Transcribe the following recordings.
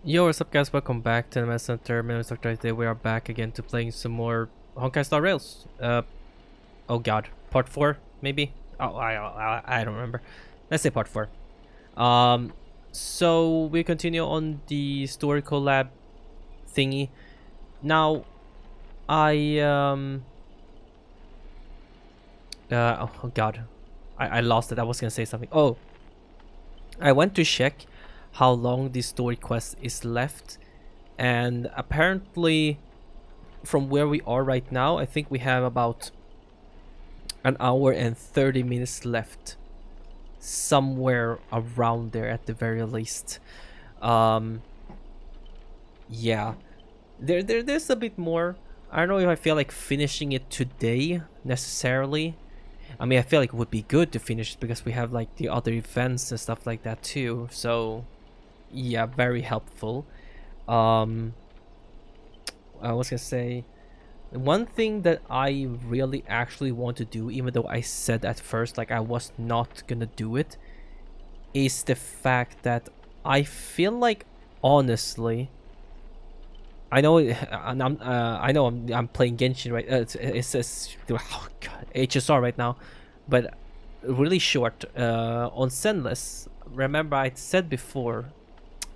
Yo, what's up guys, welcome back to AnimeHealthcenter. My name is Dr. Today we are back again to playing some more Honkai Star Rails. Oh god, part 4 maybe? Oh, I don't remember. Let's say part 4. So we continue on the story collab thingy. Now, oh god, I lost it. I was gonna say something. Oh, I went to check how long the story quest is left, and apparently from where we are right now, I think we have about an hour and 30 minutes left, somewhere around there at the very least. um yeah, there's a bit more. I don't know if I feel like finishing it today necessarily. I mean, I feel like it would be good to finish it because we have like the other events and stuff like that too, so yeah, very helpful. um I was gonna say, one thing that I really actually want to do, even though I said at first like I was not gonna do it, is the fact that I feel like, honestly, I know and I know I'm playing Genshin, right? It says oh god, HSR right now, but really short on Zenless. Remember I said before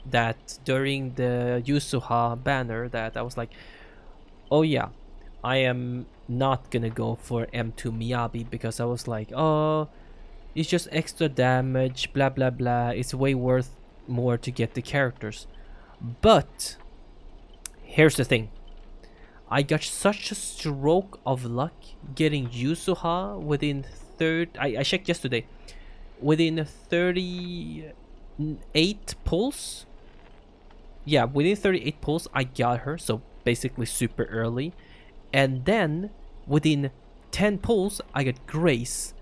that during the Yusuha banner that I was like, oh yeah, I am not gonna go for M2 Miyabi because I was like, oh, it's just extra damage, blah blah blah. It's way worth more to get the characters. But here's the thing. I got such a stroke of luck getting Yusuha within I checked yesterday. Within 38 pulls. Yeah, within 38 pulls I got her, so basically super early. And then within 10 pulls I got Grace,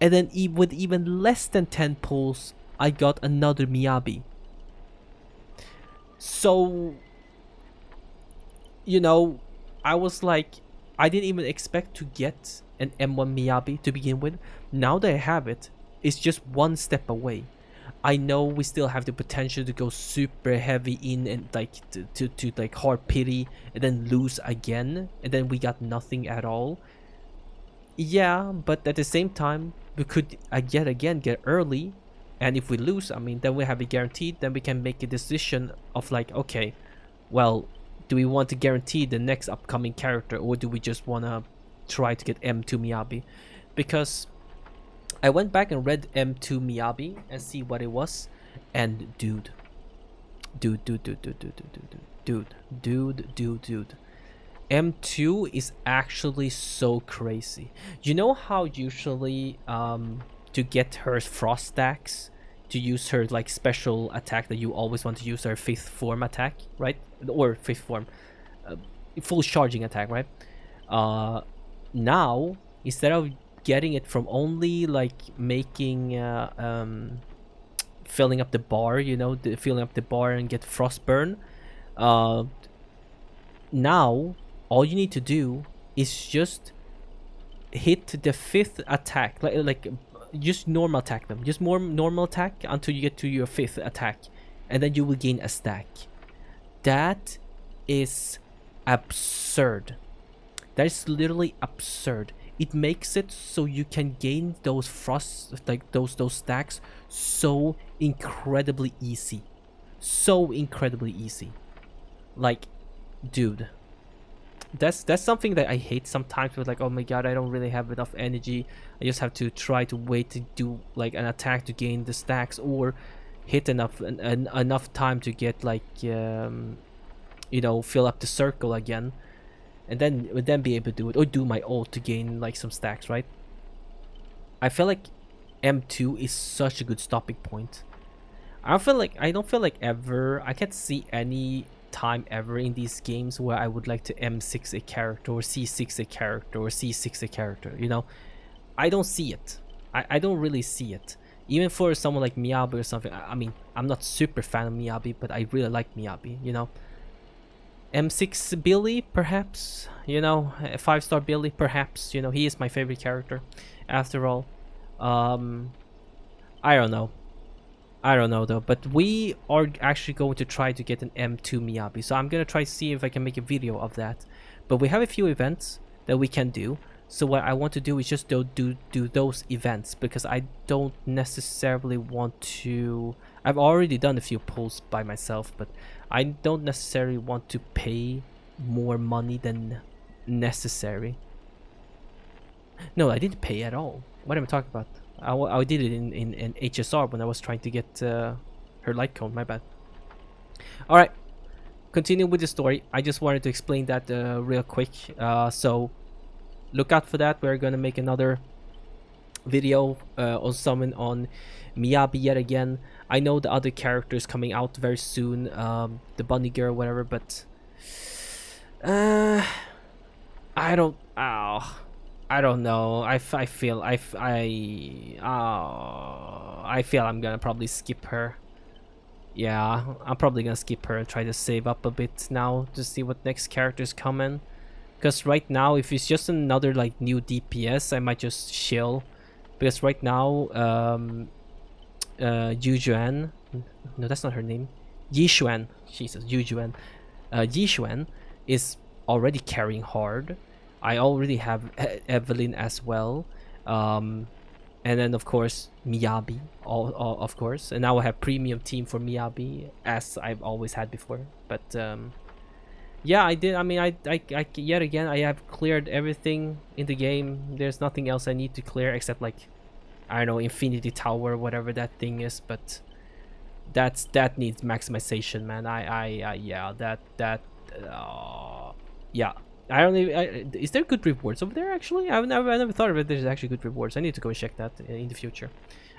and then with even less than 10 pulls I got another Miyabi. So, you know, I was like, I didn't even expect to get an M1 Miyabi to begin with. Now that I have it, it's just one step away. I know we still have the potential to go super heavy in and like to like hard pity and then lose again, and then we got nothing at all. Yeah, but at the same time we could yet again get early, and if we lose, I mean, then we have it guaranteed. Then we can make a decision of like, okay, well, do we want to guarantee the next upcoming character, or do we just want to try to get M2 Miyabi? Because I went back and read M2 Miyabi and see what it was, and dude, M2 is actually so crazy. You know how usually to get her frost stacks, to use her like special attack that you always want to use, her fifth form attack, right? Or fifth form, full charging attack, right? Now, instead of getting it from only like making filling up the bar, you know, filling up the bar and get frostburn, now all you need to do is just hit the fifth attack, like just normal attack them, just more normal attack until you get to your fifth attack, and then you will gain a stack. That is absurd. That is literally absurd. It makes it so you can gain those frost, like those stacks, so incredibly easy. So incredibly easy. Like, dude, that's something that I hate sometimes with, like, oh my god, I don't really have enough energy. I just have to try to wait to do like an attack to gain the stacks, or hit enough time to get like you know, fill up the circle again, and then be able to do it, or do my ult to gain like some stacks, right? I feel like M2 is such a good stopping point. I don't feel like ever I can't see any time ever in these games where I would like to M6 a character, or C6 a character, or C6 a character, you know? I don't see it. I don't really see it. Even for someone like Miyabi or something. I mean, I'm not super fan of Miyabi, but I really like Miyabi, you know? M6 Billy, perhaps, you know, 5-star Billy, perhaps, you know, he is my favorite character after all. I don't know. I don't know though, but we are actually going to try to get an M2 Miyabi. So I'm gonna try to see if I can make a video of that. But we have a few events that we can do. So what I want to do is just do those events, because I don't necessarily want to... I've already done a few pulls by myself, but I don't necessarily want to pay more money than necessary. No, I didn't pay at all. What am I talking about? I did it in HSR when I was trying to get her light cone. My bad. Alright, continue with the story. I just wanted to explain that real quick. So look out for that. We're gonna make another video on summon on Miyabi yet again. I know the other characters coming out very soon, the bunny girl, whatever, but I don't know. I feel I'm gonna probably skip her. Yeah, I'm probably gonna skip her and try to save up a bit now to see what next characters come in. Because right now, if it's just another like new DPS, I might just chill. Because right now, Yujuan, no, that's not her name. Yishuan, Jesus, Yujuan. Yishuan is already carrying hard. I already have Evelyn as well, and then of course Miyabi, all of course, and now I have premium team for Miyabi as I've always had before. But yeah, I did. I mean, I yet again I have cleared everything in the game. There's nothing else I need to clear except like, I don't know, Infinity Tower, whatever that thing is. But that needs maximization, man. Yeah. I don't even... is there good rewards over there, actually? I never thought of it. There's actually good rewards. I need to go check that in the future.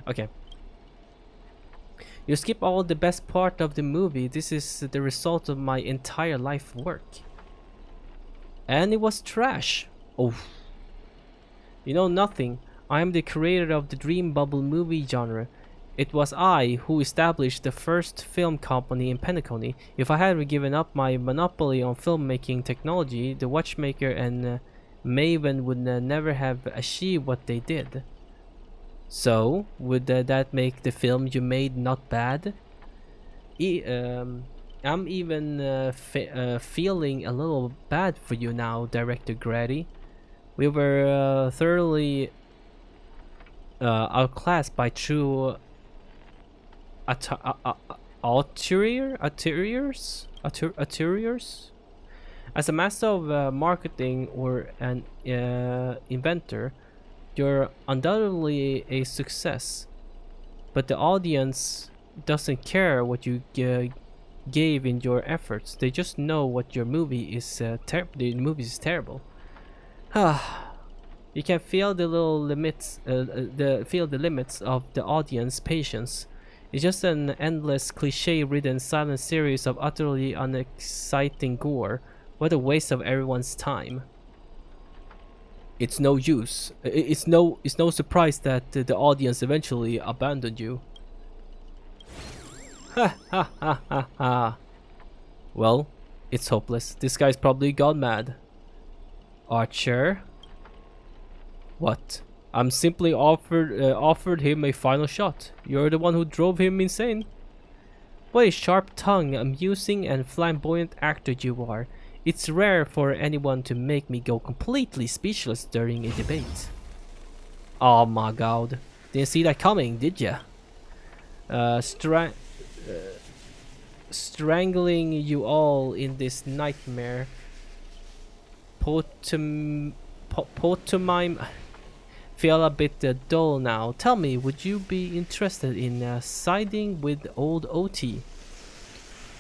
Okay. You skip all the best part of the movie. This is the result of my entire life work. And it was trash. Oh. You know nothing. I am the creator of the Dream Bubble movie genre. It was I who established the first film company in Penacony. If I had given up my monopoly on filmmaking technology, the watchmaker and Maven would never have achieved what they did. So, would that make the film you made not bad? I'm even feeling a little bad for you now, Director Grady. We were thoroughly outclassed by true ulteriors. As a master of marketing or an inventor, you're undoubtedly a success, but the audience doesn't care what you gave in your efforts. They just know what your movie is. The movie is terrible. You can feel the little limits. Feel the limits of the audience patience. It's just an endless cliche-ridden silent series of utterly unexciting gore. What a waste of everyone's time. It's no use. It's no surprise that the audience eventually abandoned you. Ha ha ha ha ha. Well, it's hopeless. This guy's probably gone mad. Archer? What? I'm simply offered him a final shot. You're the one who drove him insane. What a sharp-tongued, amusing, and flamboyant actor you are. It's rare for anyone to make me go completely speechless during a debate. Oh my god. Didn't see that coming, did ya? Strangling you all in this nightmare. Pantomime... Feel a bit dull now. Tell me, would you be interested in siding with old OT?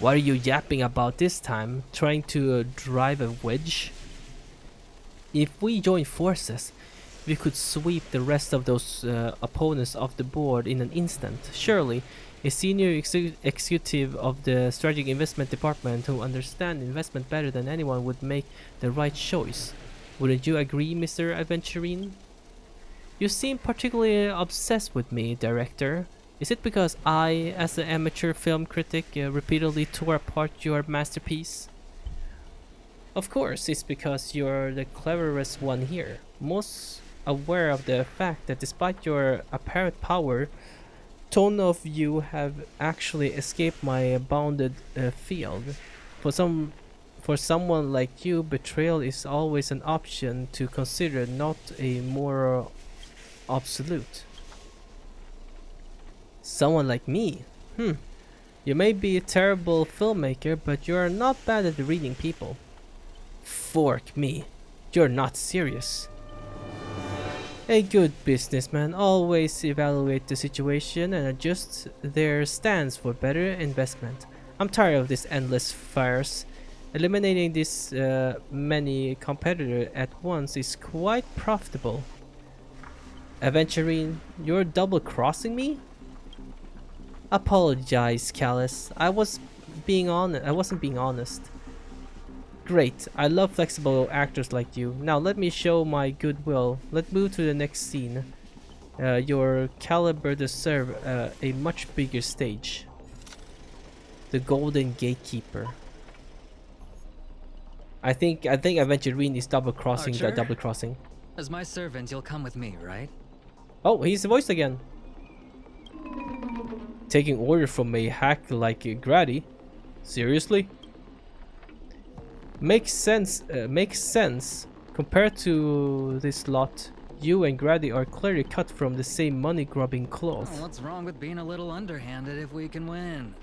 What are you yapping about this time? Trying to drive a wedge? If we join forces, we could sweep the rest of those opponents off the board in an instant. Surely, a senior executive of the strategic investment department who understands investment better than anyone would make the right choice. Wouldn't you agree, Mr. Aventurine? You seem particularly obsessed with me, Director. Is it because I, as an amateur film critic, repeatedly tore apart your masterpiece? Of course, it's because you're the cleverest one here. Most aware of the fact that despite your apparent power, ton of you have actually escaped my bounded field. For someone like you, betrayal is always an option to consider, not a moral absolute. Someone like me? You may be a terrible filmmaker, but you are not bad at reading people. Fork me. You're not serious. A good businessman always evaluate the situation and adjust their stance for better investment. I'm tired of this endless farce. Eliminating this many competitors at once is quite profitable. Aventurine, you're double-crossing me? Apologize, Callus. I wasn't being honest. Great. I love flexible actors like you. Now let me show my goodwill. Let's move to the next scene. Your caliber deserve a much bigger stage. The Golden Gatekeeper. I think Aventurine is double-crossing the double-crossing. As my servant, you'll come with me, right? Oh, he's the voice again. Taking order from a hack like Grady? Seriously? Makes sense. Compared to this lot, you and Grady are clearly cut from the same money-grubbing cloth. Oh, what's wrong with being a little underhanded if we can win?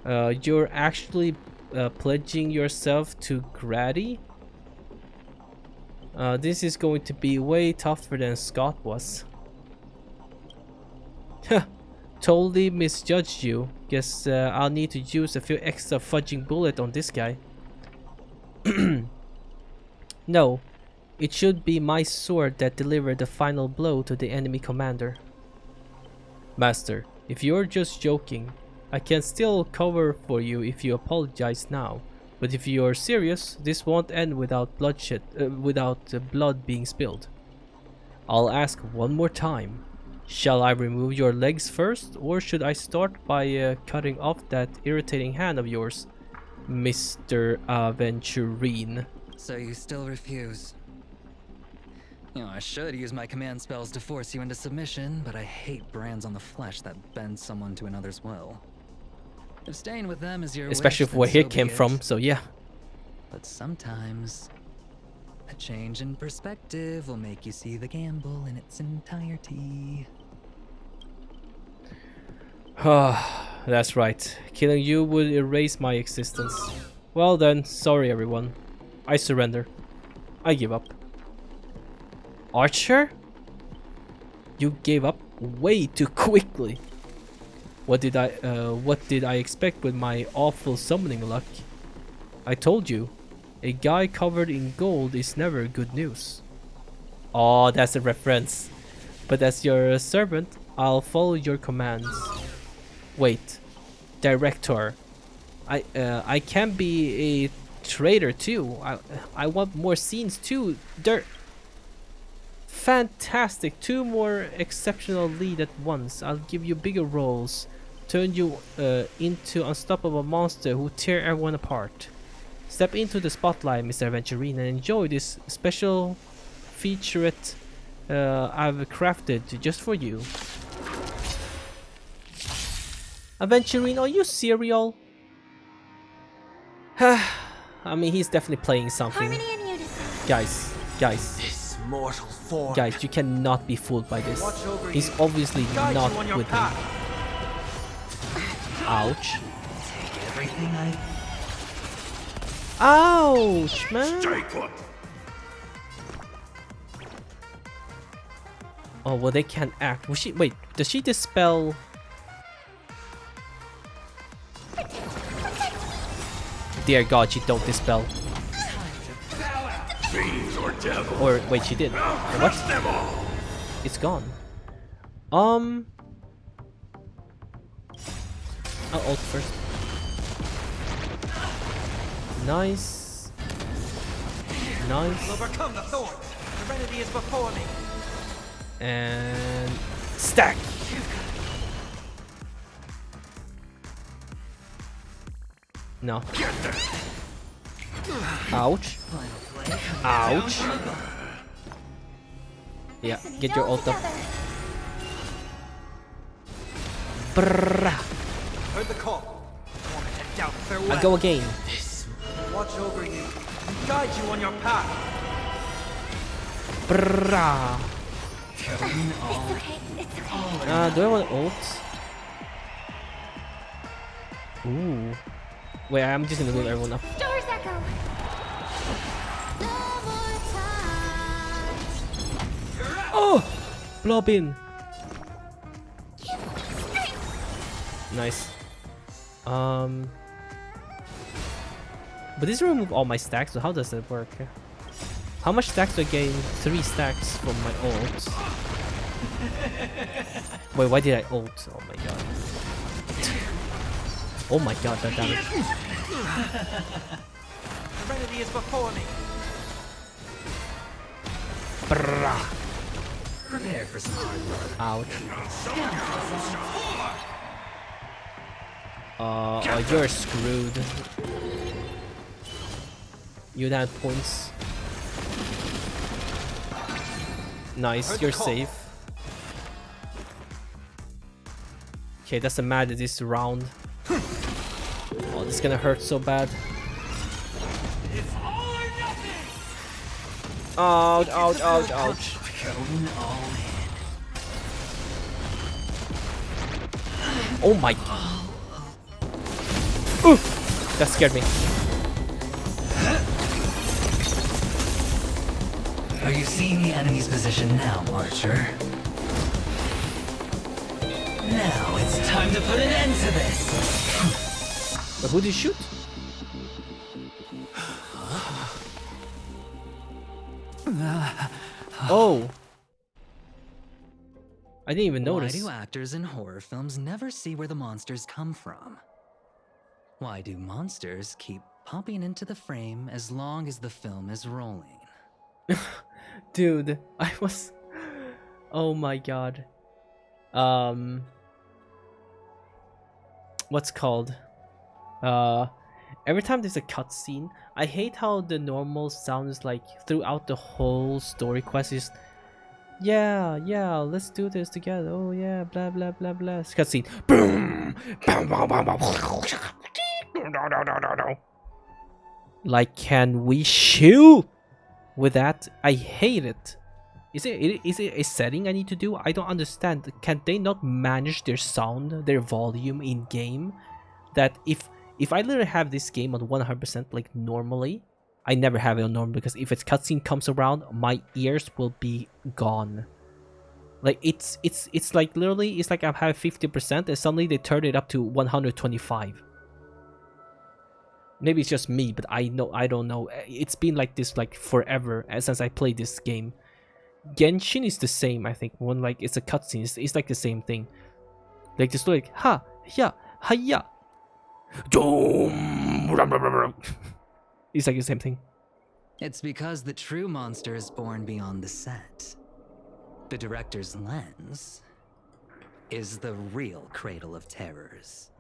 You're actually pledging yourself to Grady? This is going to be way tougher than Scott was. Totally misjudged you. Guess I'll need to use a few extra fudging bullets on this guy. No, it should be my sword that delivered the final blow to the enemy commander. Master, if you're just joking, I can still cover for you if you apologize now. But if you're serious, this won't end without bloodshed, blood being spilled. I'll ask one more time. Shall I remove your legs first, or should I start by cutting off that irritating hand of yours, Mr. Aventurine? So you still refuse? You know, I should use my command spells to force you into submission, but I hate brands on the flesh that bend someone to another's will. If staying with them is your especially wish, where he so came be it. from, so yeah. But sometimes a change in perspective will make you see the gamble in its entirety. That's right. Killing you would erase my existence. Well then, sorry everyone. I surrender. I give up. Archer? You gave up way too quickly. What did I expect with my awful summoning luck? I told you, a guy covered in gold is never good news. Oh, that's a reference. But as your servant, I'll follow your commands. Wait, director. I can be a traitor too. I want more scenes too. Fantastic. 2 more exceptional lead at once. I'll give you bigger roles. Turn you into unstoppable monster who tear everyone apart. Step into the spotlight, Mr. Aventurine, and enjoy this special featurette I've crafted just for you. Aventurine, are you serial? I mean, he's definitely playing something. Guys. This mortal form. Guys, you cannot be fooled by this. He's obviously not with me. Ouch. Take everything I. Ouch, man. Oh, well, they can't act. Was she? Wait, does she dispel? Dear God, she don't dispel. Or wait, she did. What? It's gone. I'll ult first. Nice. Nice. Overcome the thorn. Serenity is before me. And stack. No. Ouch. Ouch. Yeah, get your ult up. Brrrah. Heard the call. Want me to doubt farewell. I go again. This. Watch over you and guide you on your path. Brrrah. It's okay. It's okay. Do I want ult? Ooh. Wait, I'm just gonna move everyone up. Doors echo. Oh! Blob in. Nice. But this will remove all my stacks, so how does that work? How much stacks do I gain? 3 stacks from my ult. Wait, why did I ult? Oh my god. Oh my god, that damage. Serenity is before me. Brrrah. Prepare for some hard work. Ouch. Oh, you're screwed. You don't have points. Nice, you're safe. Okay, that's the mad this round. Oh, this is gonna hurt so bad. Ouch, ouch, ouch, ouch. Going all in. Oh my. Ooh, that scared me. Are you seeing the enemy's position now, Archer? Now it's time to put an end to this. But who did you shoot? Oh. I didn't even notice. Why do actors in horror films never see where the monsters come from? Why do monsters keep popping into the frame as long as the film is rolling? Dude, I was... Oh my god. What's called? Every time there's a cutscene, I hate how the normal sound is like throughout the whole story quest is, yeah, let's do this together. Oh yeah, blah blah blah blah. Cutscene. Boom. Bam, bam, bam, bam. Like, can we chill with that? I hate it. Is it a setting I need to do? I don't understand. Can they not manage their sound, their volume in game? That if I literally have this game on 100% like normally, I never have it on normal because if its cutscene comes around, my ears will be gone. Like it's like literally it's like I have 50% and suddenly they turn it up to 125. Maybe it's just me, but I don't know. It's been like this like forever since I played this game. Genshin is the same, I think. When like it's a cutscene, it's like the same thing. Like just like ha ya hiya. It's like the same thing. It's because the true monster is born beyond the set. The director's lens is the real cradle of terrors.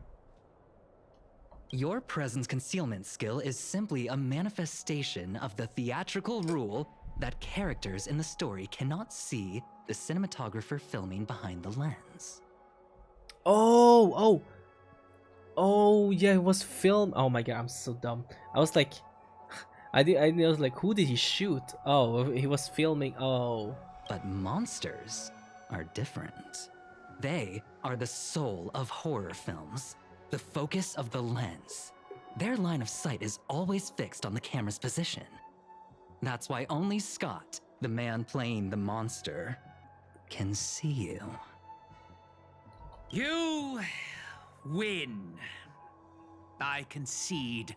Your presence concealment skill is simply a manifestation of the theatrical rule that characters in the story cannot see the cinematographer filming behind the lens. Oh, yeah, it was filmed. Oh my god, I'm so dumb. I was like, I was like, who did he shoot? Oh, he was filming. Oh. But monsters are different. They are the soul of horror films, the focus of the lens. Their line of sight is always fixed on the camera's position. That's why only Scott, the man playing the monster, can see you. You win. I concede.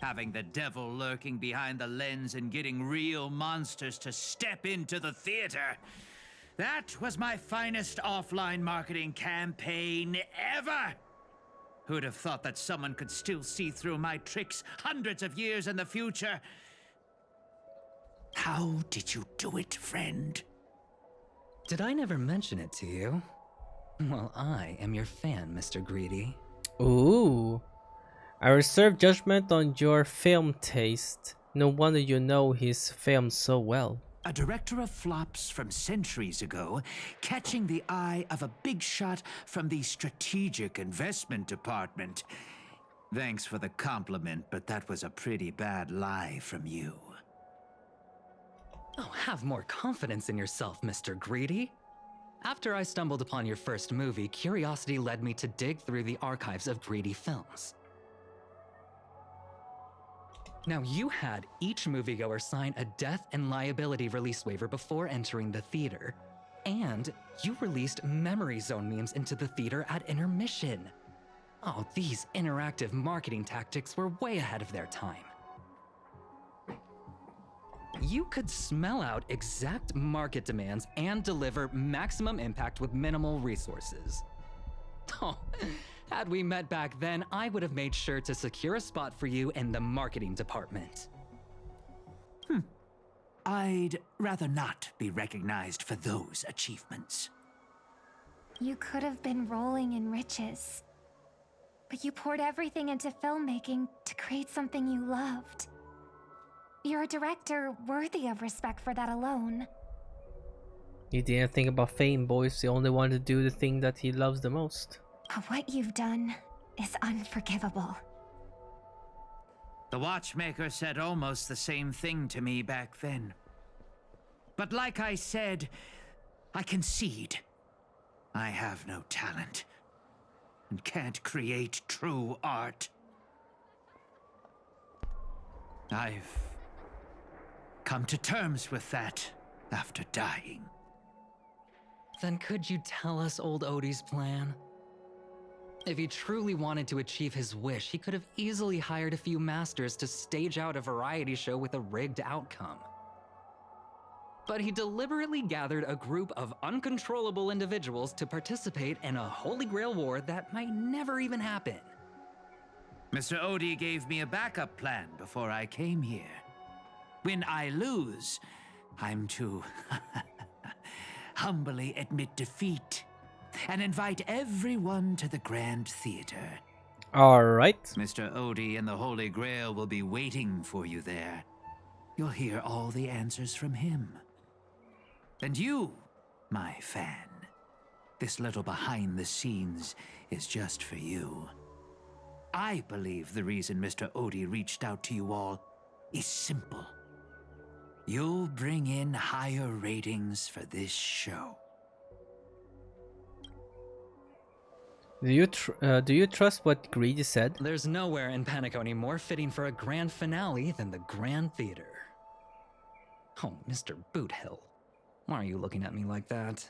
Having the devil lurking behind the lens and getting real monsters to step into the theater. That was my finest offline marketing campaign ever. Who'd have thought that someone could still see through my tricks hundreds of years in the future? How did you do it, friend? Did I never mention it to you? Well, I am your fan, Mr. Greedy. Ooh. I reserve judgment on your film taste. No wonder you know his film so well. a director of flops from centuries ago, catching the eye of a big shot from the strategic investment department. Thanks for the compliment, but that was a pretty bad lie from you. Oh, have more confidence in yourself, Mr. Greedy. After I stumbled upon your first movie, curiosity led me to dig through the archives of Greedy films. Now, you had each moviegoer sign a death and liability release waiver before entering the theater. And you released memory zone memes into the theater at intermission. Oh, these interactive marketing tactics were way ahead of their time. You could smell out exact market demands and deliver maximum impact with minimal resources. Oh, had we met back then, I would have made sure to secure a spot for you in the marketing department. I'd rather not be recognized for those achievements. You could have been rolling in riches. But you poured everything into filmmaking to create something you loved. You're a director worthy of respect for that alone. He didn't think about fame, boys. He only wanted to do the thing that he loves the most. But what you've done is unforgivable. The watchmaker said almost the same thing to me back then. But like I said, I concede. I have no talent and can't create true art. I've come to terms with that after dying. Then could you tell us old Odie's plan? If he truly wanted to achieve his wish, he could have easily hired a few masters to stage out a variety show with a rigged outcome. But he deliberately gathered a group of uncontrollable individuals to participate in a Holy Grail war that might never even happen. Mr. Odie gave me a backup plan before I came here. When I lose, I'm to humbly admit defeat and invite everyone to the Grand Theater. Alright. Mr. Odie and the Holy Grail will be waiting for you there. You'll hear all the answers from him. And you, my fan, this little behind the scenes is just for you. I believe the reason Mr. Odie reached out to you all is simple. You'll bring in higher ratings for this show. Do you trust what Greedy said? There's nowhere in Panaconii more fitting for a grand finale than the Grand Theater. Oh, Mr. Boothill, why are you looking at me like that?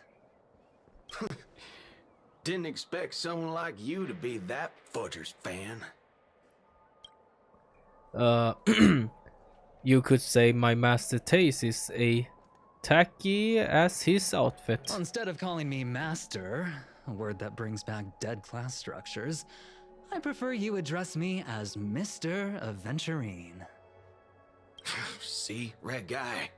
Didn't expect someone like you to be that Fudger's fan. You could say my master taste is a tacky as his outfit. Well, instead of calling me master, a word that brings back dead class structures, I prefer you address me as Mr. Aventurine. See, Red Guy?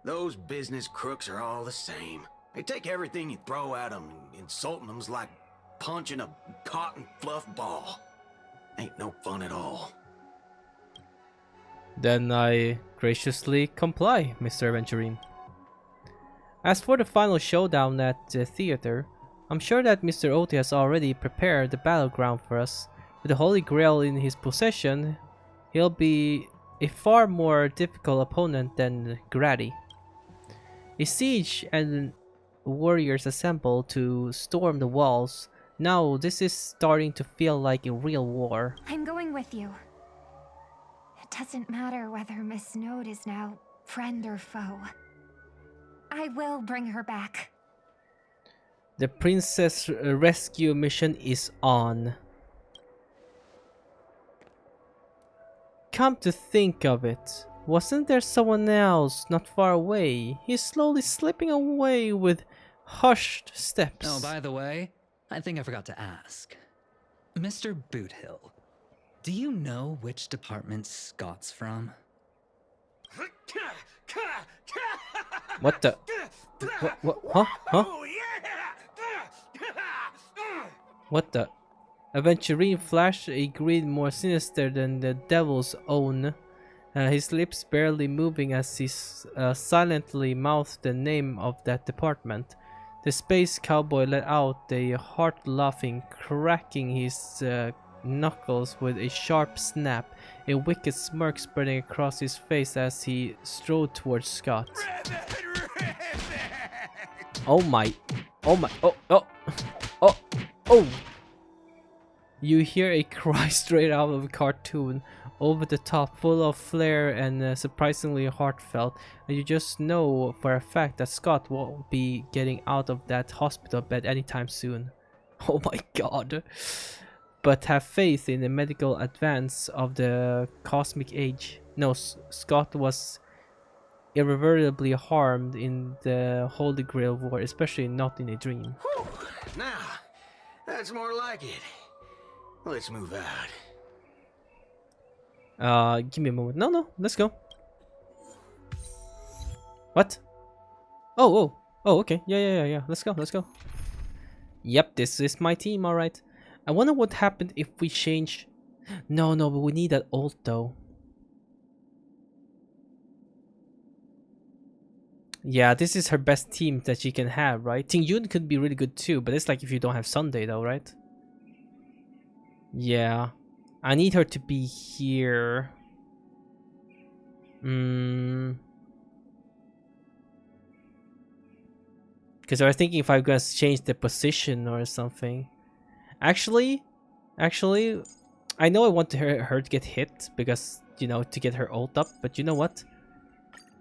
Those business crooks are all the same. They take everything you throw at them, and insulting them's like punching a cotton fluff ball. Ain't no fun at all. Then I graciously comply, Mr. Aventurine. As for the final showdown at the theater, I'm sure that Mr. Odie has already prepared the battleground for us. With the Holy Grail in his possession, he'll be a far more difficult opponent than Grady. A siege and warriors assemble to storm the walls. Now this is starting to feel like a real war. I'm going with you. It doesn't matter whether Miss Node is now friend or foe. I will bring her back. The princess rescue mission is on. Come to think of it, wasn't there someone else not far away? He's slowly slipping away with hushed steps. Oh, by the way, I think I forgot to ask. Mr. Boothill, do you know which department Scott's from? What the? What? Huh? Huh? What the? Aventurine flashed a grin more sinister than the devil's own his lips barely moving as he silently mouthed the name of that department. The space cowboy let out a heart-laughing, cracking his knuckles with a sharp snap, a wicked smirk spreading across his face as he strode towards Scott. Oh my, oh my, oh, oh, oh, oh! You hear a cry straight out of a cartoon, over the top, full of flair and surprisingly heartfelt, and you just know for a fact that Scott won't be getting out of that hospital bed anytime soon. Oh my god. But have faith in the medical advance of the cosmic age. No, Scott was irreversibly harmed in the Holy Grail War, especially not in a dream. Whew. Now, that's more like it. Let's move out. Give me a moment. No, let's go. What? Oh, okay. Yeah. Let's go. Yep, this is my team, alright. I wonder what happened if we change... No, but we need that ult though. Yeah, this is her best team that she can have, right? Ting Yun could be really good too, but it's like if you don't have Sunday though, right? Yeah. I need her to be here. Because I was thinking if I'm gonna change the position or something. Actually, I know I want her to get hit because, you know, to get her ult up. But you know what?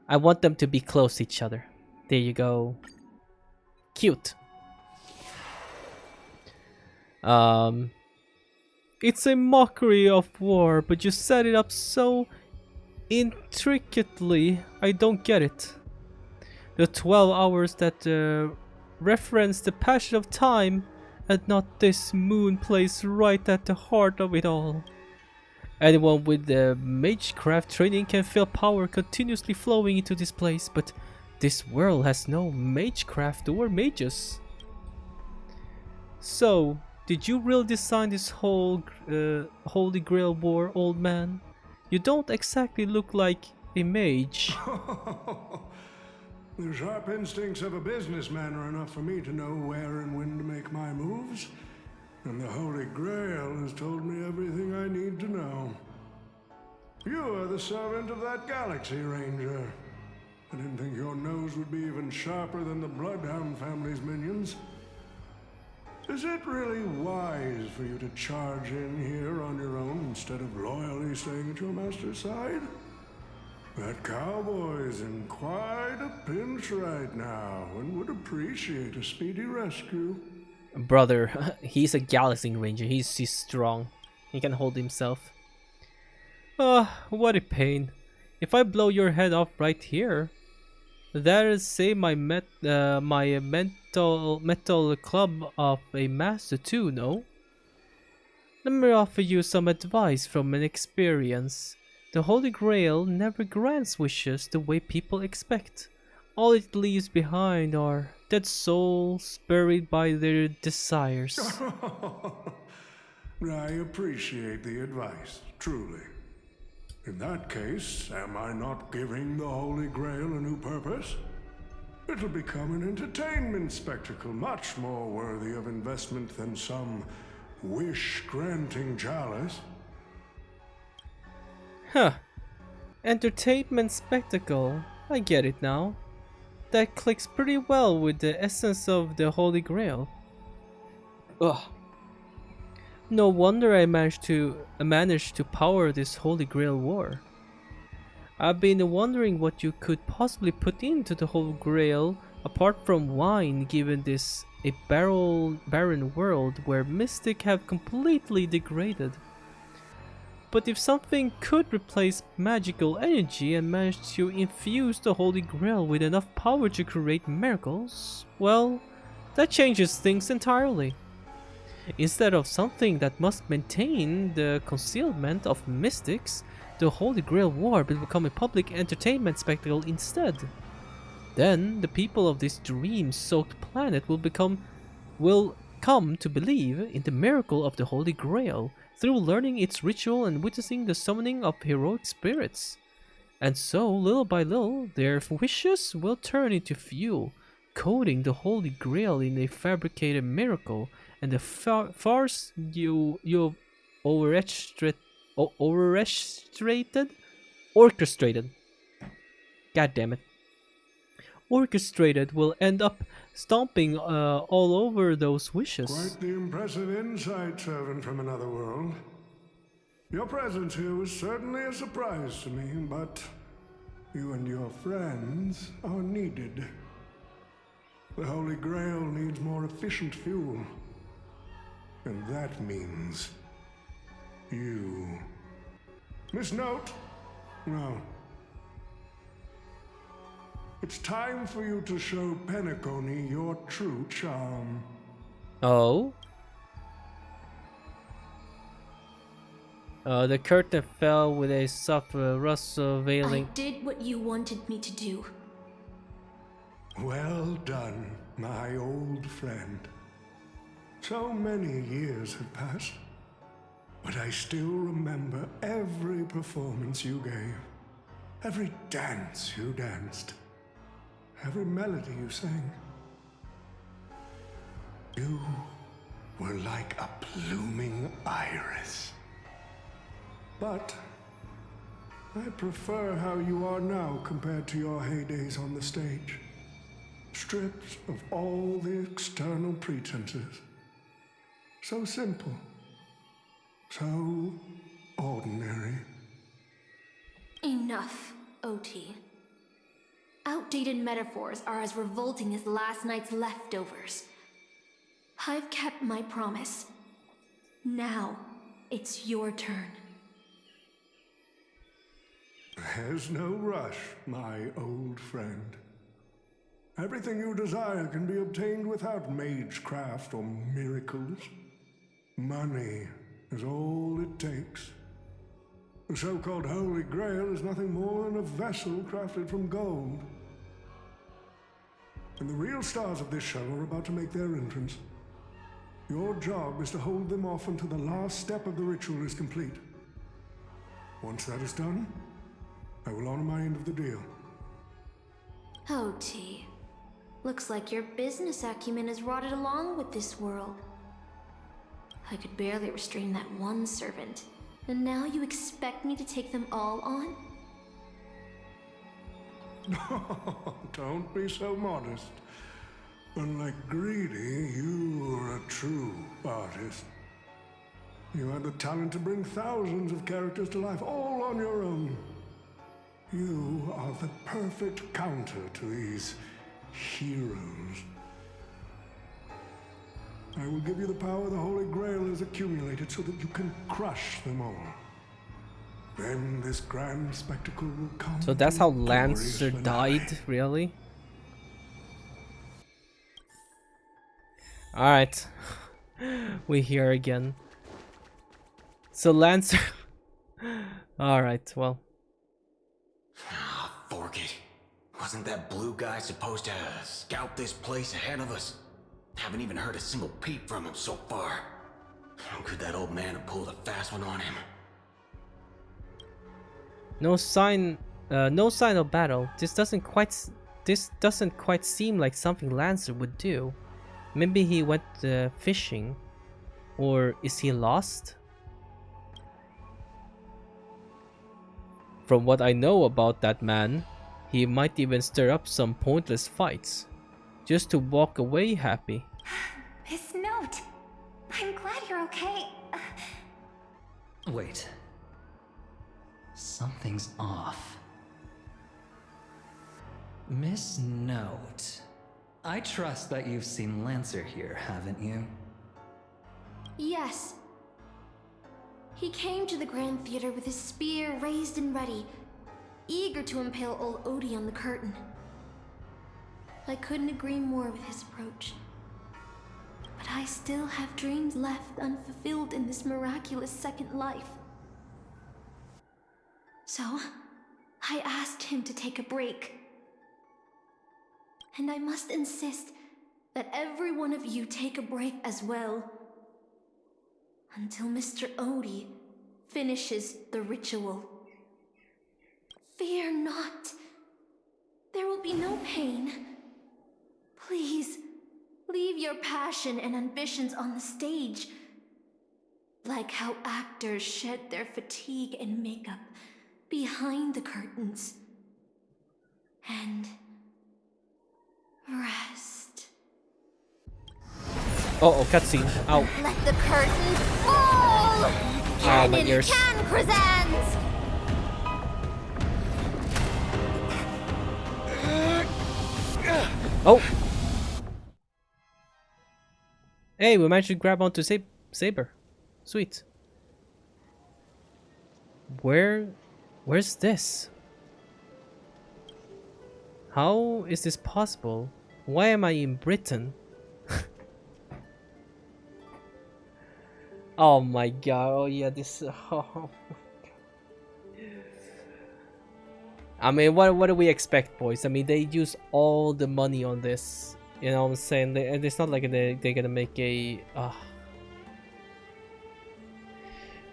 I want them to be close to each other. There you go. Cute. It's a mockery of war, but you set it up so intricately. I don't get it. The 12 hours that reference the passage of time, and not this moon place right at the heart of it all. Anyone with the magecraft training can feel power continuously flowing into this place, but this world has no magecraft or mages. So, did you really design this whole Holy Grail War, old man? You don't exactly look like a mage. The sharp instincts of a businessman are enough for me to know where and when to make my moves. And the Holy Grail has told me everything I need to know. You are the servant of that Galaxy Ranger. I didn't think your nose would be even sharper than the Bloodhound family's minions. Is it really wise for you to charge in here on your own instead of loyally staying at your master's side? That cowboy's in quite a pinch right now and would appreciate a speedy rescue. Brother, he's a Galaxy Ranger. He's strong. He can hold himself. What a pain. If I blow your head off right here, that'll save my metal club of a master too, no? Let me offer you some advice from an experience. The Holy Grail never grants wishes the way people expect. All it leaves behind are dead souls buried by their desires. I appreciate the advice, truly. In that case, am I not giving the Holy Grail a new purpose? It'll become an entertainment spectacle much more worthy of investment than some wish-granting chalice. Huh. Entertainment spectacle. I get it now. That clicks pretty well with the essence of the Holy Grail. Ugh. No wonder I managed to power this Holy Grail war. I've been wondering what you could possibly put into the Holy Grail apart from wine, given this a barren world where mystic have completely degraded. But if something could replace magical energy and manage to infuse the Holy Grail with enough power to create miracles, well, that changes things entirely. Instead of something that must maintain the concealment of mystics, the Holy Grail War will become a public entertainment spectacle instead. Then the people of this dream-soaked planet will come to believe in the miracle of the Holy Grail through learning its ritual and witnessing the summoning of heroic spirits. And so, little by little, their wishes will turn into fuel, coating the Holy Grail in a fabricated miracle, and the farce you've orchestrated. God damn it. Orchestrated will end up stomping all over those wishes. Quite the impressive insight, servant from another world. Your presence here was certainly a surprise to me, but you and your friends are needed. The Holy Grail needs more efficient fuel. And that means you. Miss Note? No. It's time for you to show Penacony your true charm. Oh? The curtain fell with a soft rustle veiling. I did what you wanted me to do. Well done, my old friend. So many years have passed, but I still remember every performance you gave, every dance you danced, every melody you sang. You were like a blooming iris. But I prefer how you are now compared to your heydays on the stage. Stripped of all the external pretenses. So simple. So ordinary. Enough, OT. Outdated metaphors are as revolting as last night's leftovers. I've kept my promise. Now, it's your turn. There's no rush, my old friend. Everything you desire can be obtained without magecraft or miracles. Money is all it takes. The so-called Holy Grail is nothing more than a vessel crafted from gold. And the real stars of this show are about to make their entrance. Your job is to hold them off until the last step of the ritual is complete. Once that is done, I will honor my end of the deal. OT. Looks like your business acumen has rotted along with this world. I could barely restrain that one servant, and now you expect me to take them all on? Don't be so modest. Unlike Greedy, you are a true artist. You had the talent to bring thousands of characters to life all on your own. You are the perfect counter to these heroes. I will give you the power the Holy Grail has accumulated so that you can crush them all. Then this grand spectacle will come. So that's how to a Lancer glorious died, finale. really? Alright. We here again. So Lancer... Alright, well. Ah, fork it. Wasn't that blue guy supposed to scout this place ahead of us? Haven't even heard a single peep from him so far. How could that old man have pulled a fast one on him? No sign of battle. This doesn't quite seem like something Lancer would do. Maybe he went fishing, or is he lost? From what I know about that man, he might even stir up some pointless fights, just to walk away happy. Miss Note, I'm glad you're okay. Wait. Something's off. Miss Note. I trust that you've seen Lancer here, haven't you? Yes. He came to the Grand Theater with his spear raised and ready, eager to impale old Odie on the curtain. I couldn't agree more with his approach. But I still have dreams left unfulfilled in this miraculous second life. So, I asked him to take a break. And I must insist that every one of you take a break as well. Until Mr. Odie finishes the ritual. Fear not. There will be no pain. Please, leave your passion and ambitions on the stage. Like how actors shed their fatigue and makeup behind the curtains. And rest. Oh, cutscene. Ow. Let the curtain fall! Ah, my ears. Can present! Oh! Hey, we managed to grab onto Saber. Sweet. Where's this? How is this possible? Why am I in Britain? Oh my god, oh yeah, this... Oh. I mean, what do we expect, boys? I mean, they use all the money on this. You know what I'm saying? And it's not like they're gonna make a...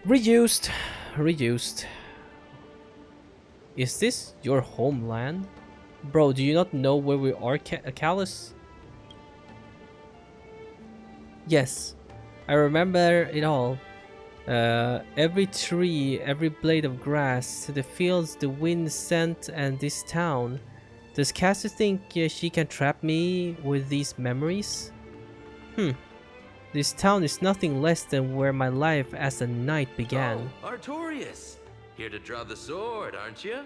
Reused. Is this your homeland? Bro, do you not know where we are, Callus? Yes, I remember it all. Every tree, every blade of grass, the fields, the wind, scent, and this town. Does Cassie think she can trap me with these memories? This town is nothing less than where my life as a knight began. Oh, Artorias! Here to draw the sword, aren't you?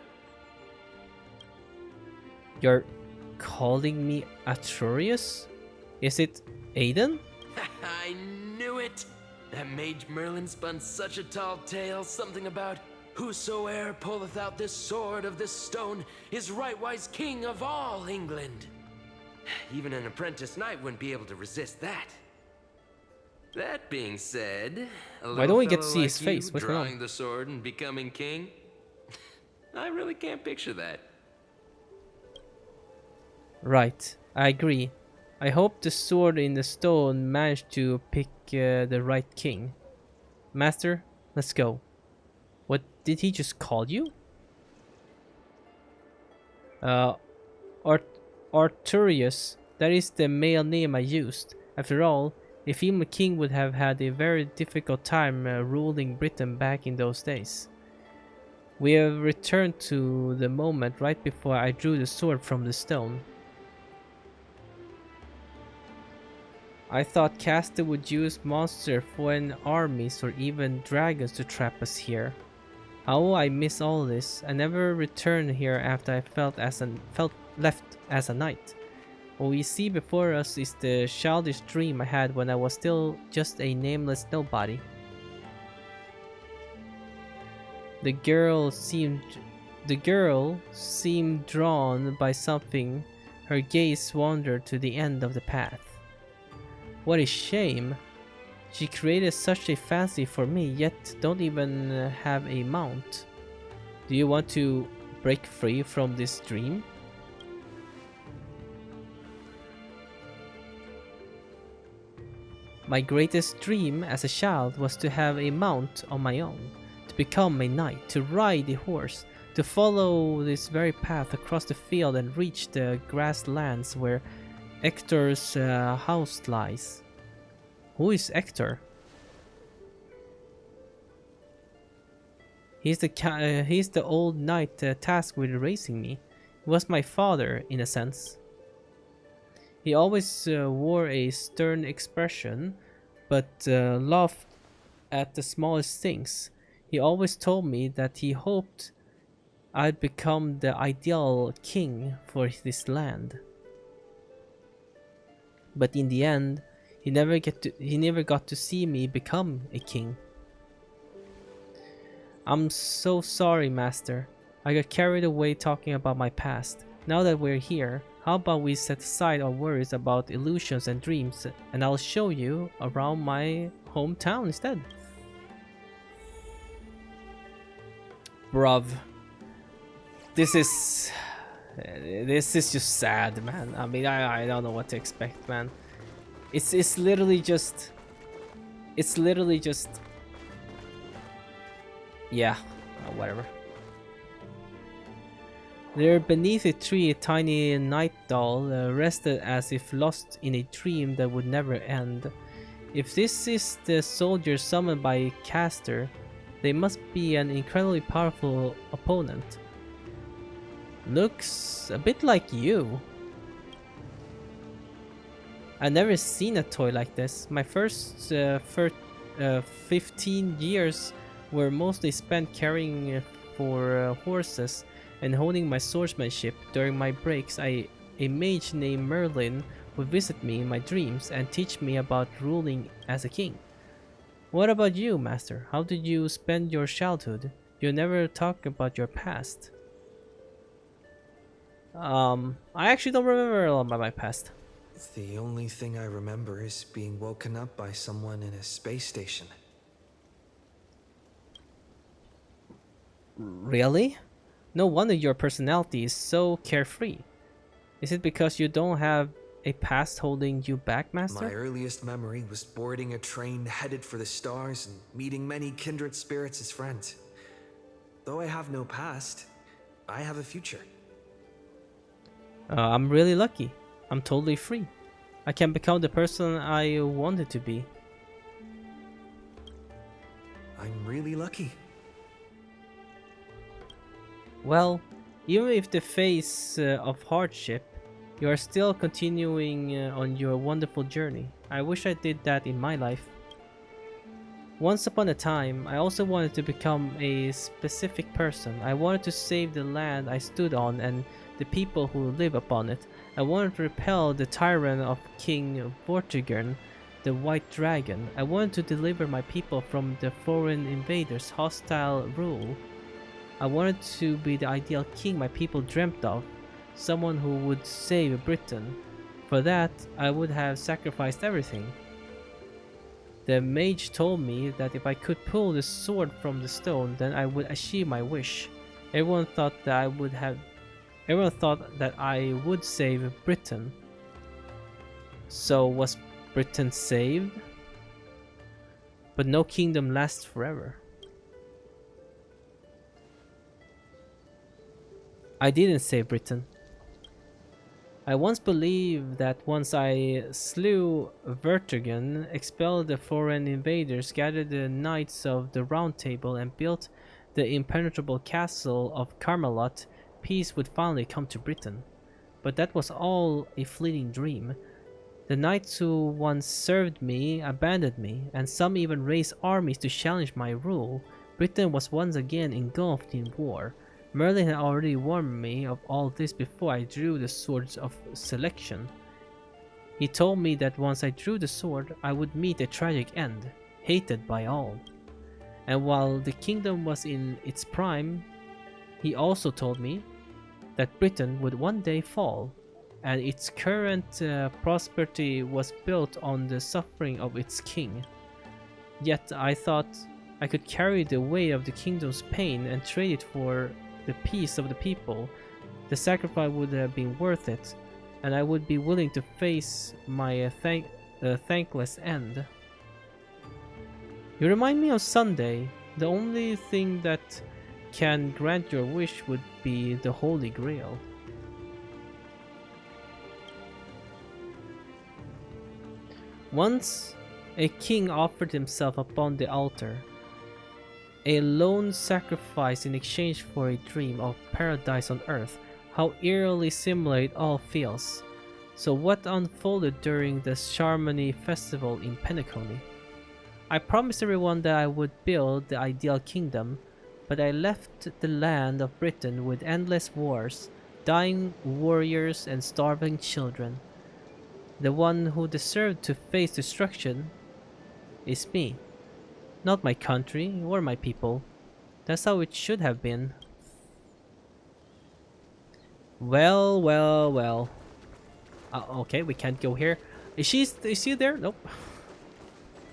You're calling me Artorias? Is it Aiden? I knew it! That mage Merlin spun such a tall tale, something about whosoe'er pulleth out this sword of this stone is rightwise king of all England. Even an apprentice knight wouldn't be able to resist that. That being said, Why don't we get to see his face? What's going on? drawing the sword and becoming king? I really can't picture that. Right, I agree. I hope the sword in the stone managed to pick the right king. Master, let's go. What did he just call you? Arturius. That is the male name I used. After all, a female king would have had a very difficult time ruling Britain back in those days. We have returned to the moment right before I drew the sword from the stone. I thought Castor would use monsters for an armies or even dragons to trap us here. How I miss all this. I never returned here after I felt left as a knight. What we see before us is the childish dream I had when I was still just a nameless nobody. The girl seemed drawn by something. Her gaze wandered to the end of the path. What a shame. She created such a fancy for me, yet don't even have a mount. Do you want to break free from this dream? My greatest dream as a child was to have a mount on my own, to become a knight, to ride a horse, to follow this very path across the field and reach the grasslands where Hector's house lies. Who is Hector? He's the old knight tasked with raising me. He was my father, in a sense. He always wore a stern expression, but laughed at the smallest things. He always told me that he hoped I'd become the ideal king for this land. But in the end, he never got to see me become a king. I'm so sorry, Master. I got carried away talking about my past. Now that we're here, how about we set aside our worries about illusions and dreams, and I'll show you around my hometown instead. Bruv. This is just sad, man. I mean, I don't know what to expect, man. It's literally just yeah, whatever. There beneath a tree, a tiny night doll rested as if lost in a dream that would never end. If this is the soldier summoned by Caster, they must be an incredibly powerful opponent. Looks a bit like you. I've never seen a toy like this. My first 15 years were mostly spent caring for horses and honing my swordsmanship. During my breaks, a mage named Merlin would visit me in my dreams and teach me about ruling as a king. What about you, Master? How did you spend your childhood? You never talk about your past. I actually don't remember a lot about my past. The only thing I remember is being woken up by someone in a space station. Really? No wonder your personality is so carefree. Is it because you don't have a past holding you back, Master? My earliest memory was boarding a train headed for the stars and meeting many kindred spirits as friends. Though I have no past, I have a future. I'm really lucky. I'm totally free. I can become the person I wanted to be. I'm really lucky. Well, even if the face of hardship, you are still continuing on your wonderful journey. I wish I did that in my life. Once upon a time, I also wanted to become a specific person. I wanted to save the land I stood on and the people who live upon it. I wanted to repel the tyrant of King Vortigern, the White Dragon. I wanted to deliver my people from the foreign invaders' hostile rule. I wanted to be the ideal king my people dreamt of, someone who would save Britain. For that, I would have sacrificed everything. The mage told me that if I could pull the sword from the stone, then I would achieve my wish. Everyone thought that I would save Britain. So was Britain saved? But no kingdom lasts forever. I didn't save Britain. I once believed that once I slew Vertigan, expelled the foreign invaders, gathered the knights of the Round Table, and built the impenetrable castle of Camelot, peace would finally come to Britain. But that was all a fleeting dream. The knights who once served me abandoned me, and some even raised armies to challenge my rule. Britain was once again engulfed in war. Merlin had already warned me of all this before I drew the swords of selection. He told me that once I drew the sword, I would meet a tragic end, hated by all. And while the kingdom was in its prime, he also told me that Britain would one day fall, and its current prosperity was built on the suffering of its king. Yet I thought I could carry the weight of the kingdom's pain and trade it for the peace of the people. The sacrifice would have been worth it, and I would be willing to face my thankless end. You remind me of Sunday. The only thing that can grant your wish would be the Holy Grail. Once, a king offered himself upon the altar, a lone sacrifice in exchange for a dream of paradise on earth. How eerily similar it all feels. So what unfolded during the Charmony festival in Penacony? I promised everyone that I would build the ideal kingdom, but I left the land of Britain with endless wars, dying warriors and starving children. The one who deserved to face destruction is me. Not my country or my people. That's how it should have been. Well, well, well. Okay, we can't go here. Is she there? Nope.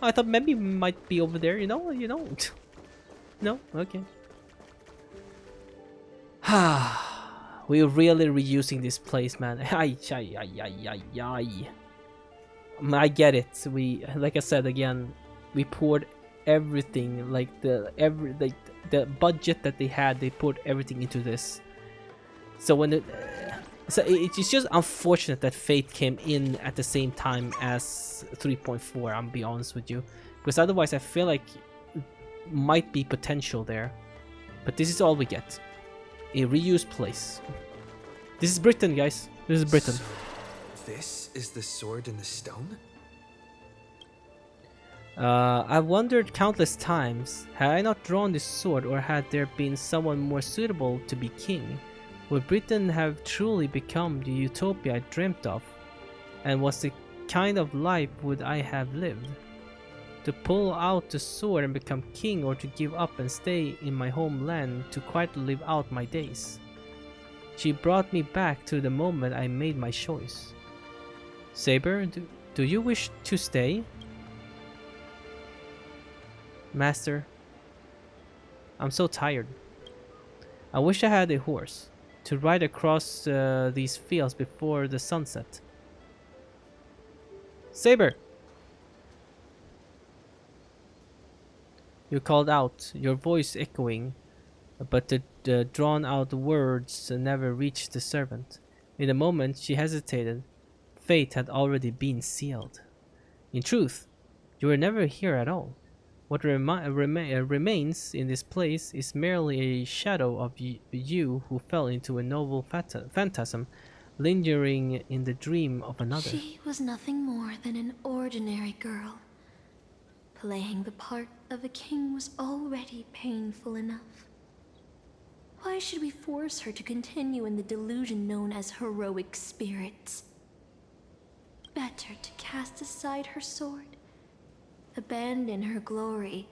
I thought maybe we might be over there, you know? No? Okay. We're really reusing this place, man. I get it. Like I said again, we poured everything, like the budget that they had, they poured everything into this. So when it's just unfortunate that Fate came in at the same time as 3.4. I'm be honest with you, because otherwise I feel like might be potential there. But this is all we get. A reused place. This is Britain, guys. This is Britain. So, this is the sword in the stone? I've wondered countless times, had I not drawn this sword, or had there been someone more suitable to be king, would Britain have truly become the utopia I dreamt of? And what the kind of life would I have lived? To pull out the sword and become king, or to give up and stay in my homeland to quietly live out my days? She brought me back to the moment I made my choice. Saber, do you wish to stay? Master, I'm so tired. I wish I had a horse to ride across these fields before the sunset. Saber! You called out, your voice echoing, but the drawn-out words never reached the servant. In a moment she hesitated. Fate had already been sealed. In truth, you were never here at all. What remains in this place is merely a shadow of you who fell into a noble phantasm, lingering in the dream of another. She was nothing more than an ordinary girl. Playing the part of a king was already painful enough. Why should we force her to continue in the delusion known as heroic spirits? Better to cast aside her sword, abandon her glory,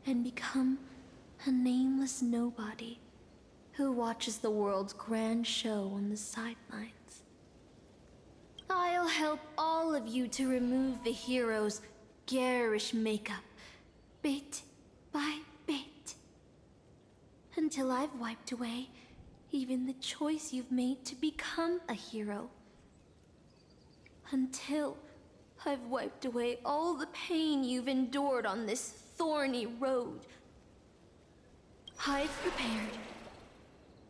and become a nameless nobody who watches the world's grand show on the sidelines. I'll help all of you to remove the hero's garish makeup, bit by bit, until I've wiped away even the choice you've made to become a hero. Until I've wiped away all the pain you've endured on this thorny road. I've prepared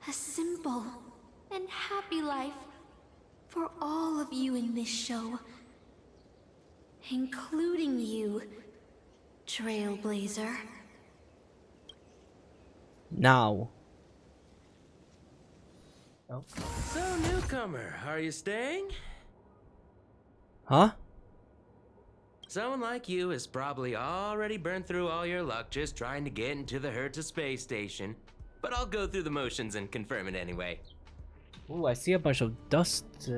a simple and happy life for all of you in this show, including you, Trailblazer. Now. Oh. So, newcomer, are you staying? Huh? Someone like you has probably already burned through all your luck just trying to get into the Herta space station. But I'll go through the motions and confirm it anyway. Ooh, I see a bunch of dust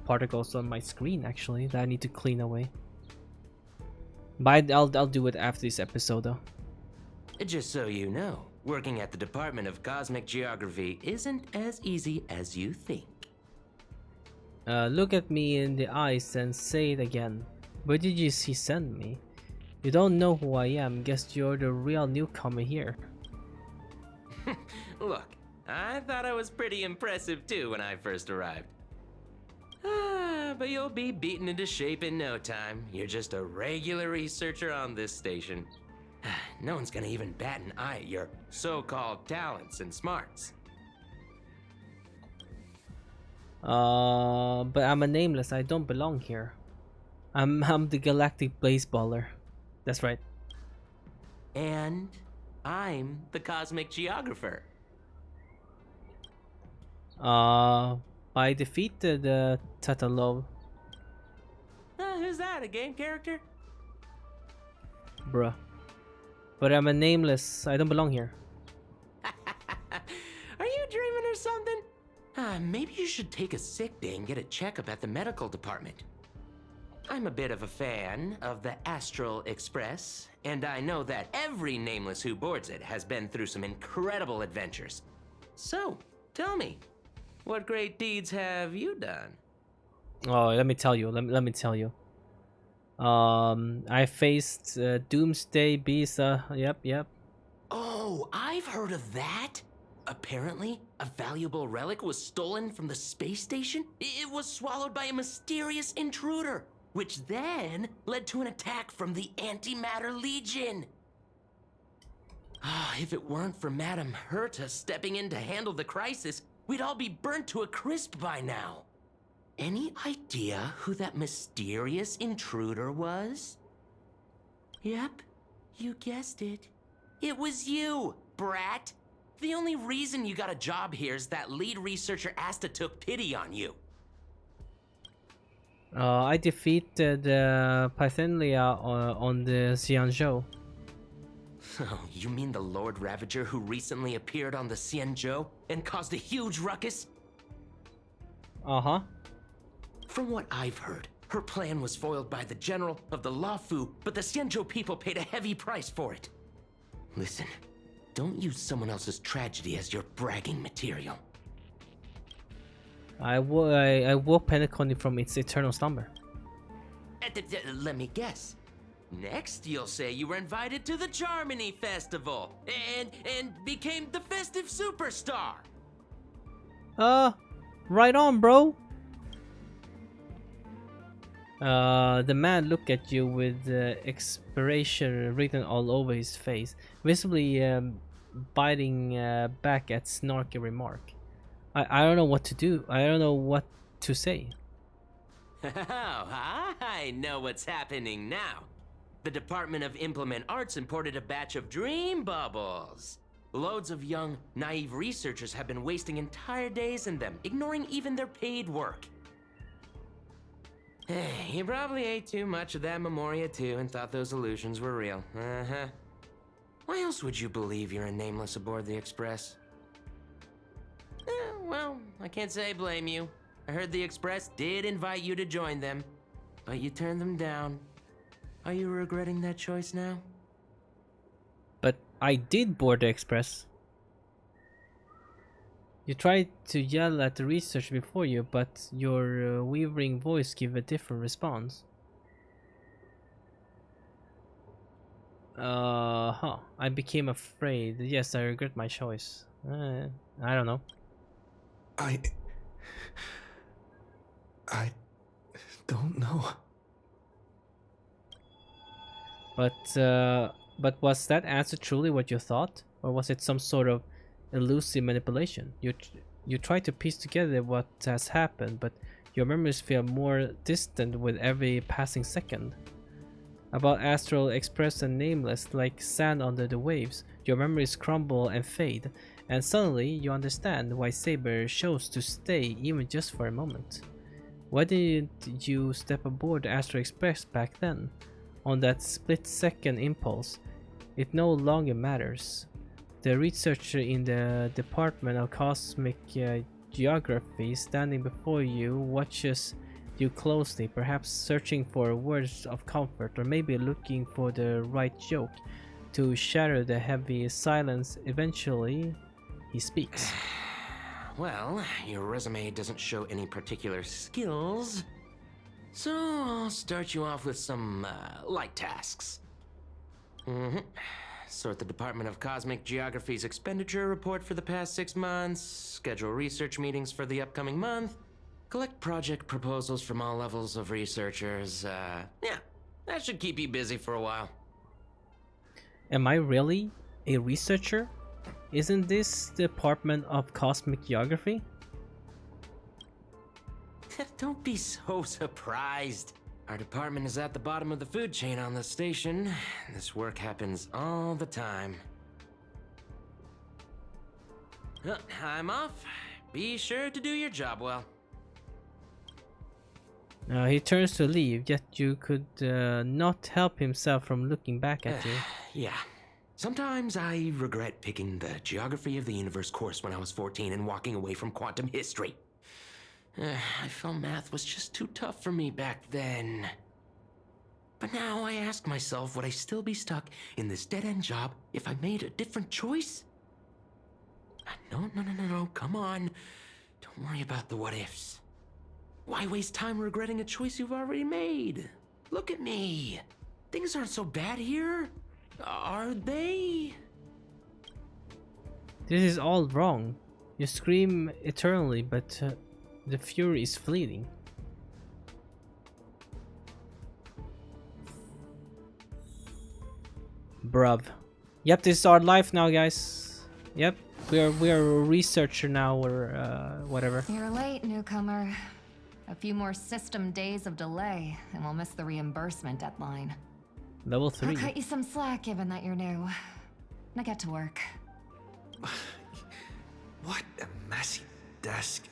particles on my screen actually that I need to clean away. But I'll do it after this episode though. Just so you know, working at the Department of Cosmic Geography isn't as easy as you think. Look at me in the eyes and say it again. Where did you send me? You don't know who I am. Guess you're the real newcomer here. Look, I thought I was pretty impressive too when I first arrived. But you'll be beaten into shape in no time. You're just a regular researcher on this station. No one's gonna even bat an eye at your so-called talents and smarts. But I'm a nameless. I don't belong here. I'm the galactic baseballer. That's right. And I'm the cosmic geographer. I defeated Tatalov. Who's that? A game character? Bruh. But I'm a nameless. I don't belong here. Are you dreaming or something? Maybe you should take a sick day and get a checkup at the medical department. I'm a bit of a fan of the Astral Express, and I know that every nameless who boards it has been through some incredible adventures. So, tell me, what great deeds have you done? Oh, let me tell you. Let me tell you. I faced Doomsday Beast. Yep. Oh, I've heard of that. Apparently, a valuable relic was stolen from the space station. It was swallowed by a mysterious intruder, which then led to an attack from the Antimatter Legion. If it weren't for Madame Herta stepping in to handle the crisis, we'd all be burnt to a crisp by now. Any idea who that mysterious intruder was? Yep, you guessed it. It was you, brat. The only reason you got a job here is that lead researcher Asta took pity on you. I defeated Pythalia on the Xianzhou. Oh, you mean the Lord Ravager who recently appeared on the Xianzhou and caused a huge ruckus? Uh-huh. From what I've heard, her plan was foiled by the general of the Luofu, but the Xianzhou people paid a heavy price for it. Listen, don't use someone else's tragedy as your bragging material. I woke Penacony from its eternal slumber. Let me guess. Next, you'll say you were invited to the Charmony Festival and became the festive superstar. Right on, bro. The man looked at you with expiration written all over his face, visibly biting back at snarky remark. I don't know what to do. I don't know what to say. Oh, I know what's happening now. The Department of Implement Arts imported a batch of dream bubbles. Loads of young, naive researchers have been wasting entire days in them, ignoring even their paid work. You probably ate too much of that Memoria too and thought those illusions were real. Uh-huh. Why else would you believe you're a nameless aboard the Express? Well, I can't say I blame you. I heard the Express did invite you to join them, but you turned them down. Are you regretting that choice now? But I did board the Express. You tried to yell at the research before you, but your wavering voice gave a different response. I became afraid. Yes, I regret my choice. I don't know. I don't know. But was that answer truly what you thought, or was it some sort of elusive manipulation? You try to piece together what has happened, but your memories feel more distant with every passing second. About Astral Express and Nameless, like sand under the waves, your memories crumble and fade, and suddenly you understand why Saber chose to stay even just for a moment. Why didn't you step aboard the Astral Express back then? On that split-second impulse, it no longer matters. The researcher in the Department of Cosmic Geography standing before you watches you closely, perhaps searching for words of comfort or maybe looking for the right joke to shatter the heavy silence. Eventually, he speaks. Well, your resume doesn't show any particular skills, so I'll start you off with some light tasks. Sort the Department of Cosmic Geography's expenditure report for the past 6 months, schedule research meetings for the upcoming month, collect project proposals from all levels of researchers. Yeah, that should keep you busy for a while. Am I really a researcher? Isn't this the Department of Cosmic Geography? Don't be so surprised. Our department is at the bottom of the food chain on the station. This work happens all the time. I'm off. Be sure to do your job well. He turns to leave, yet you could not help himself from looking back at you. Yeah. Sometimes I regret picking the Geography of the Universe course when I was 14 and walking away from quantum history. I felt math was just too tough for me back then. But now I ask myself, would I still be stuck in this dead-end job if I made a different choice? No, come on. Don't worry about the what-ifs. Why waste time regretting a choice you've already made? Look at me. Things aren't so bad here, are they? This is all wrong. You scream eternally, but the fury is fleeting. Bruv. Yep, this is our life now, guys. Yep, we are a researcher now, or whatever. You're late, newcomer. A few more system days of delay, and we'll miss the reimbursement deadline. Level 3. I'll cut you some slack, given that you're new. Now get to work. What a messy desk.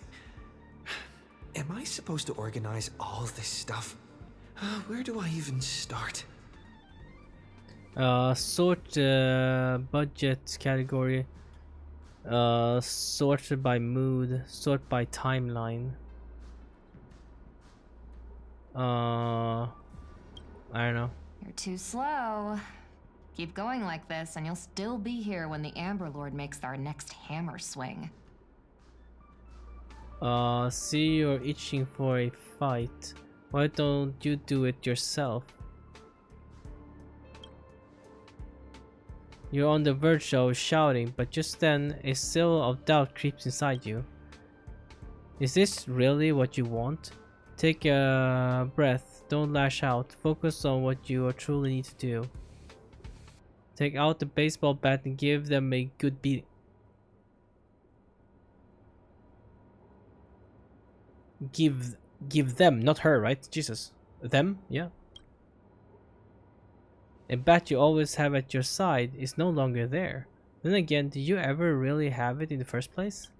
Am I supposed to organize all this stuff? Where do I even start? Sort budget category. Sort by mood. Sort by timeline. I don't know. You're too slow. Keep going like this, and you'll still be here when the Amber Lord makes our next hammer swing. See you're itching for a fight. Why don't you do it yourself? You're on the verge of shouting, but just then a seal of doubt creeps inside you. Is this really what you want? Take a breath, don't lash out, focus on what you truly need to do. Take out the baseball bat and give them a good beating. Give them, not her, right? Jesus. Them? Yeah. A bat you always have at your side is no longer there. Then again, did you ever really have it in the first place?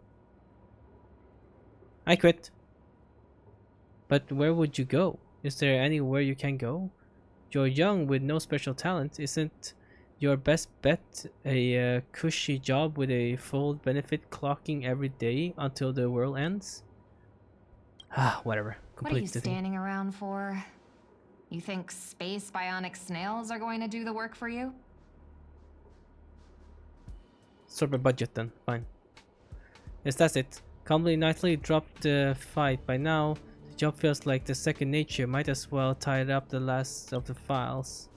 I quit. But where would you go? Is there anywhere you can go? You're young with no special talent. Isn't your best bet a cushy job with a full benefit clocking every day until the world ends? Ah, whatever. What are you standing around for? You think space bionic snails are going to do the work for you? Sort by budget then, fine. Yes, that's it. Calmly nightly dropped the fight. By now, the job feels like the second nature. Might as well tie up the last of the files.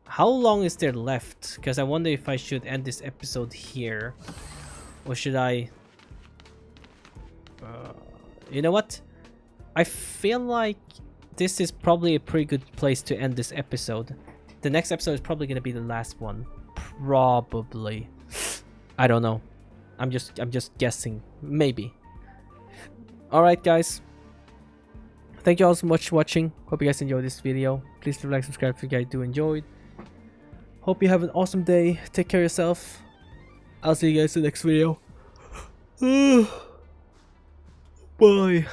How long is there left? Because I wonder if I should end this episode here. Or should I... you know what? I feel like this is probably a pretty good place to end this episode. The next episode is probably gonna be the last one. Probably. I don't know. I'm just guessing. Maybe. Alright guys. Thank you all so much for watching. Hope you guys enjoyed this video. Please leave a like, subscribe if you guys do enjoyed. Hope you have an awesome day. Take care of yourself. I'll see you guys in the next video. Bye.